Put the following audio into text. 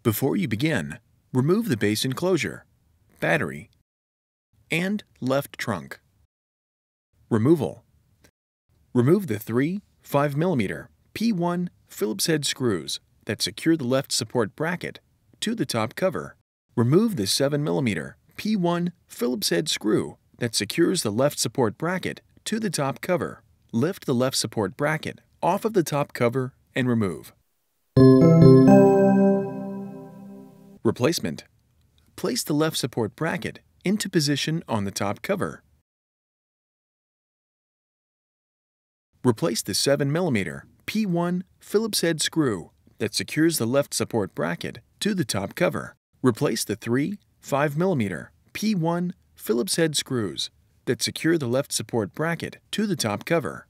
Before you begin, remove the base enclosure, battery, and left trunk. Removal. Remove the three 5mm P1 Phillips head screws that secure the left support bracket to the top cover. Remove the 7mm P1 Phillips head screw that secures the left support bracket to the top cover. Lift the left support bracket off of the top cover and remove. Replacement. Place the left support bracket into position on the top cover. Replace the 7mm P1 Phillips head screw that secures the left support bracket to the top cover. Replace the three 5mm P1 Phillips head screws that secure the left support bracket to the top cover.